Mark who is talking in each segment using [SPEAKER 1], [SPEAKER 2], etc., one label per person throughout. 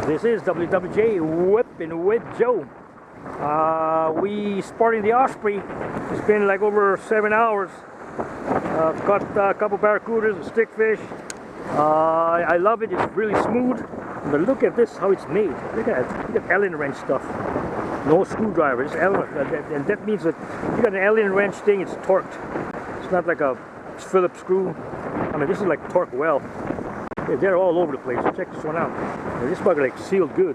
[SPEAKER 1] This is WWJ Whipping with Joe. We sporting the Osprey. It's been like over 7 hours. Caught a couple barracudas, a stickfish. I love it. It's really smooth. But look at this, how it's made. Look at it. Look at Allen wrench stuff. No screwdriver. It's Allen, and that means that you got an Allen wrench thing. It's torqued. It's not like a Phillips screw. I mean, this is like torque well. They're all over the place. Check this one out. This bugger like sealed good.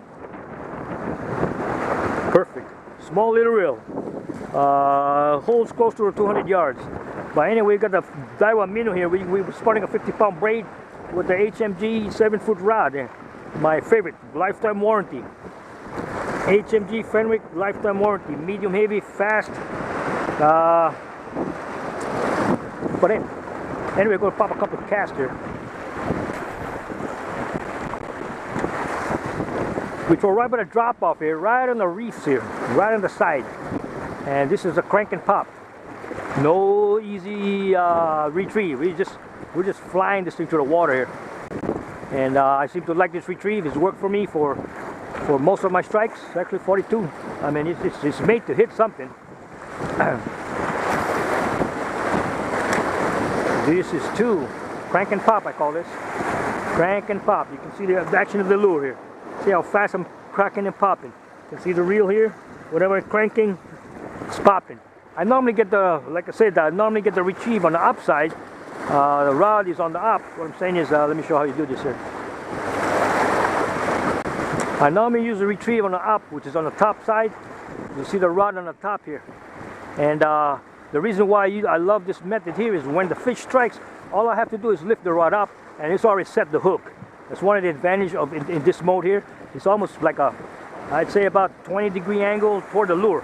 [SPEAKER 1] Perfect. Small little reel. Holds close to 200 yards. But anyway, we got the Daiwa Minnow here. We were sporting a 50-pound braid with the HMG 7-foot rod. My favorite, lifetime warranty. HMG Fenwick lifetime warranty. Medium heavy, fast. But anyway, we're going to pop a couple of casts here. We throw right by the drop off here, right on the reefs here, right on the side. And this is a crank and pop. No easy retrieve. We're just flying this thing to the water here. And I seem to like this retrieve. It's worked for me for most of my strikes, actually 42. I mean, it's made to hit something. This is two. Crank and pop, I call this. Crank and pop. You can see the action of the lure here. See how fast I'm cracking and popping. You can see the reel here. Whenever I'm cranking, it's popping. I normally get the, like I said, I normally get the retrieve on the upside. The rod is on the up. What I'm saying is, let me show how you do this here. I normally use the retrieve on the up, which is on the top side. You see the rod on the top here. And the reason why I love this method here is when the fish strikes, all I have to do is lift the rod up and it's already set the hook. That's one of the advantages of in this mode here. It's almost like a, I'd say about 20-degree angle toward the lure.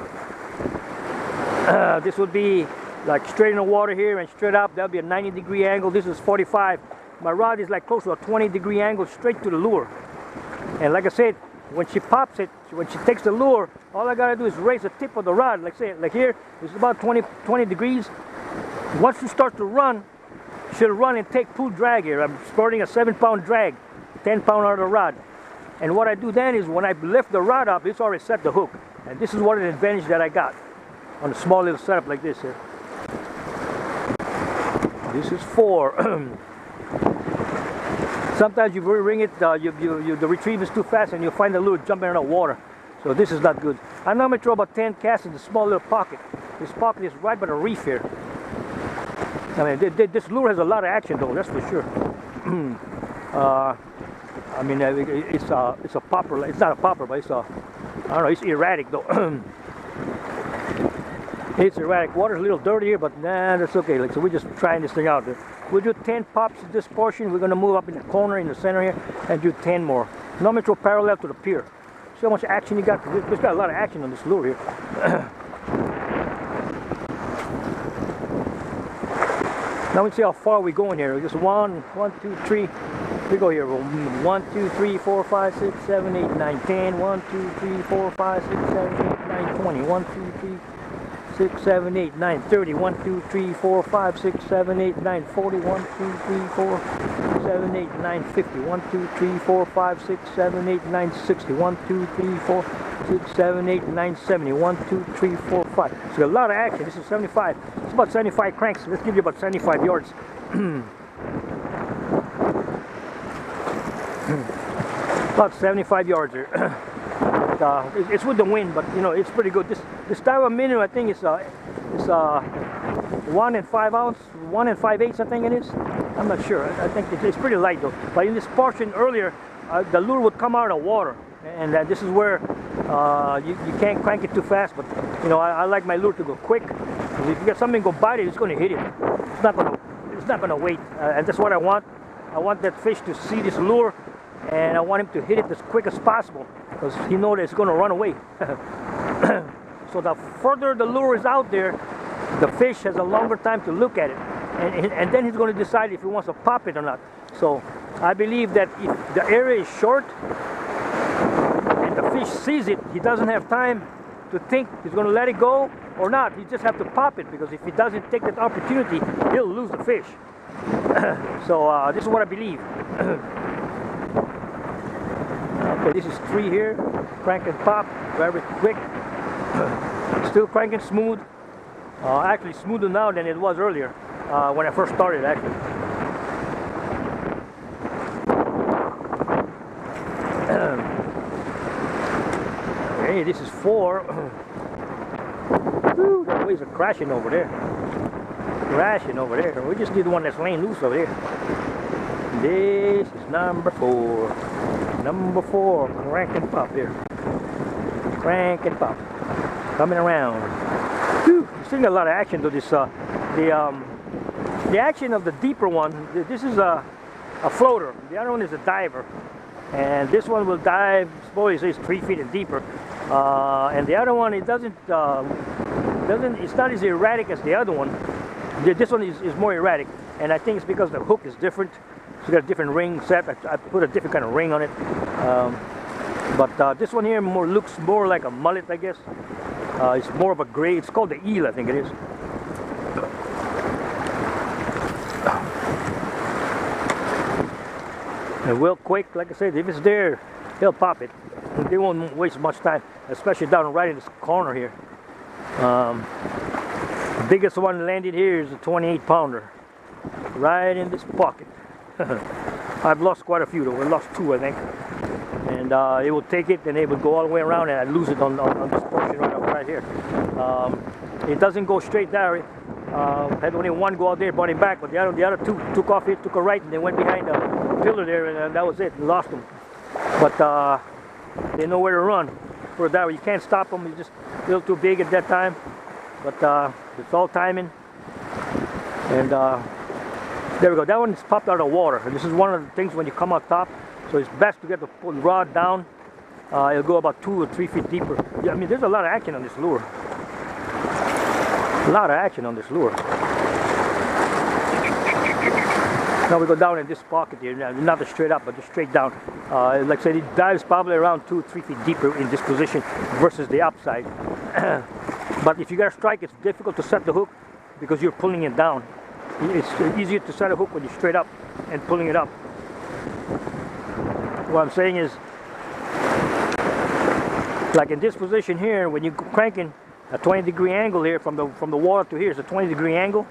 [SPEAKER 1] This would be like straight in the water here and straight up. That'll be a 90-degree angle. This is 45. My rod is like close to a 20-degree angle straight to the lure. And like I said, when she pops it, when she takes the lure, all I gotta do is raise the tip of the rod. Like say, like here, it's about 20 degrees. Once you start to run, she'll run and take pull drag here. I'm sporting a 7-pound drag, 10-pound out of the rod. And what I do then is when I lift the rod up, it's already set the hook. And this is one of the advantages that I got on a small little setup like this here. This is 4. Sometimes you ring it, the retrieve is too fast and you'll find the lure jumping in the water. So this is not good. I normally throw about 10 casts in the small little pocket. This pocket is right by the reef here. I mean, this lure has a lot of action though, that's for sure. I mean, it's a popper. It's not a popper, but it's a, I don't know, it's erratic though. It's erratic. Water's a little dirty here, but nah, that's okay. Like, so we're just trying this thing out there. We'll do 10 pops at this portion. We're going to move up in the corner in the center here and do 10 more. Normally throw parallel to the pier. See how much action you got? There's got a lot of action on this lure here. Now we see how far we're going here. Just 1, 2, 3. We go here. 1, 2, 3, 4, 5, 6, 7, 8, 9, 10. 1, 2, 3, 4, 5, 6, 7, 8, 9, 20. 1, 2, 3, 6, 7, 8, 9, 30. 1, 2, 3, 4, 5, 6, 7, 8, 9, 40. 1, 2, 3, 4, 7, 8, 9, 50. 1, 2, 3, 4, 5, 6, 7, 8, 9, 60. 1, 2, 3, 4, 6, 7, 8, 9, 70. 1, 2, 3, 4, 5. So a lot of action. This is 75. It's about 75 cranks. Let's give you about 75 yards. About 75 yards here. It's with the wind, but you know it's pretty good. This Daiwa Minnow, I think it's 1 and 5 ounce, 1 and 5/8, I think it is. I'm not sure. I think it's pretty light though. But in this portion earlier, the lure would come out of the water, and this is where you can't crank it too fast. But you know I like my lure to go quick. Because if you get something go bite it, it's going to hit it. It's not gonna wait, and that's what I want. I want that fish to see this lure, and I want him to hit it as quick as possible because he knows that it's going to run away. So the further the lure is out there, the fish has a longer time to look at it, and then he's going to decide if he wants to pop it or not. So I believe that if the area is short and the fish sees it, he doesn't have time to think he's going to let it go or not. He just have to pop it, because if he doesn't take that opportunity, he'll lose the fish. So this is what I believe. Okay, this is 3 here. Crank and pop, very quick. Still cranking smooth. Actually smoother now than it was earlier when I first started actually. Okay, this is 4. Whew, the waves are crashing over there. Crashing over there. We just need one that's laying loose over there. This is number 4. Number 4, crank and pop here. Crank and pop. Coming around. Whew, you're seeing a lot of action to this. The action of the deeper one, this is a floater. The other one is a diver. And this one will dive, suppose it's 3 feet and deeper. And the other one, it doesn't, it's not as erratic as the other one. This one is more erratic. And I think it's because the hook is different. It's got a different ring set. I put a different kind of ring on it. But this one here looks more like a mullet, I guess. It's more of a gray. It's called the eel, I think it is. And real quick, like I said, if it's there, they'll pop it. They won't waste much time, especially down right in this corner here. The biggest one landed here is a 28-pounder, right in this pocket. I've lost quite a few though. I lost 2, I think. And it will take it, and it will go all the way around, and I lose it on this portion right here. It doesn't go straight there. Had only one go out there, brought him back, but the other 2 took off here, took a right, and they went behind the pillar there, and that was it. Lost them. But they know where to run. For that, you can't stop them. You're just a little too big at that time. But it's all timing. And there we go. That one is popped out of the water. And this is one of the things when you come out top. So it's best to get the rod down. It'll go about 2 or 3 feet deeper. Yeah, I mean, there's a lot of action on this lure. A lot of action on this lure. Now we go down in this pocket here, not straight up, but just straight down. Like I said, it dives probably around 2 or 3 feet deeper in this position versus the upside. But if you got a strike, it's difficult to set the hook because you're pulling it down. It's easier to set a hook when you're straight up and pulling it up. What I'm saying is, like in this position here, when you're cranking a 20-degree angle here from the water to here is a 20-degree angle,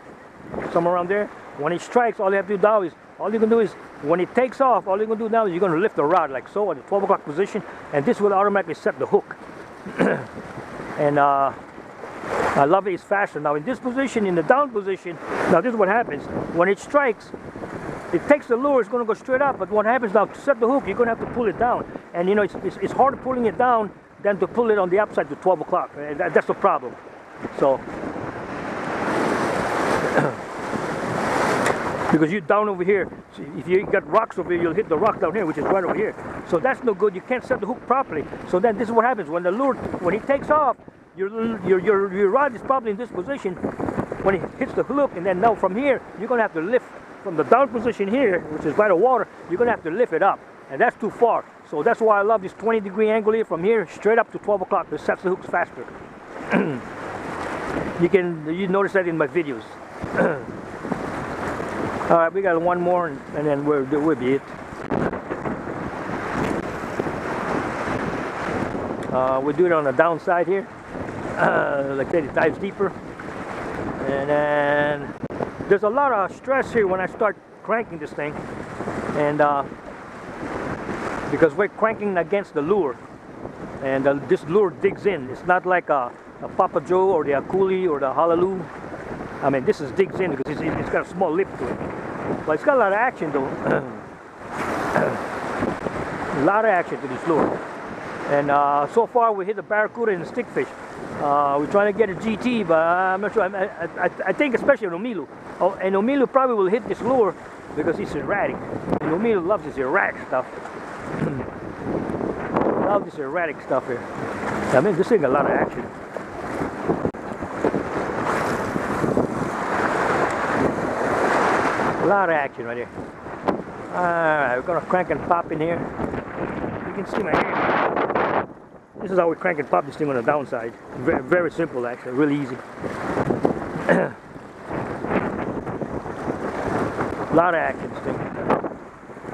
[SPEAKER 1] somewhere around there. When it strikes, all you have to do now is, when it takes off, all you're going to do now is you're going to lift the rod like so at the 12 o'clock position, and this will automatically set the hook. And I love it, it's faster. Now in this position, in the down position, now this is what happens. When it strikes, it takes the lure, it's going to go straight up, but what happens now, to set the hook, you're going to have to pull it down. And you know, it's harder pulling it down than to pull it on the upside to 12 o'clock. That's the problem. So, because you're down over here, so if you got rocks over here, you'll hit the rock down here, which is right over here. So that's no good. You can't set the hook properly. So then this is what happens when the lure, when it takes off, your rod is probably in this position when it hits the hook, and then now from here you're going to have to lift from the down position here, which is by the water. You're going to have to lift it up, and that's too far. So that's why I love this 20-degree angle here from here straight up to 12 o'clock. It sets the hooks faster. You notice that in my videos. All right, we got one more, and then we'll be it. We'll do it on the downside here. Like I said, it dives deeper. And then there's a lot of stress here when I start cranking this thing. And because we're cranking against the lure. And this lure digs in. It's not like a Papa Joe or the Akuli or the Hallelujah. I mean, this digs in because it's got a small lip to it. But it's got a lot of action though. A lot of action to this lure. And so far we hit the barracuda and the stickfish. We're trying to get a GT, but I'm not sure. I think especially an Omilu. Oh, and Omilu probably will hit this lure because he's erratic. And Omilu loves this erratic stuff. Love this erratic stuff here. I mean, this thing got a lot of action. A lot of action right here. Alright, we're going to crank and pop in here. You can see my hand. This is how we crank and pop this thing on the downside. Very, very simple actually, really easy. A lot of action this thing.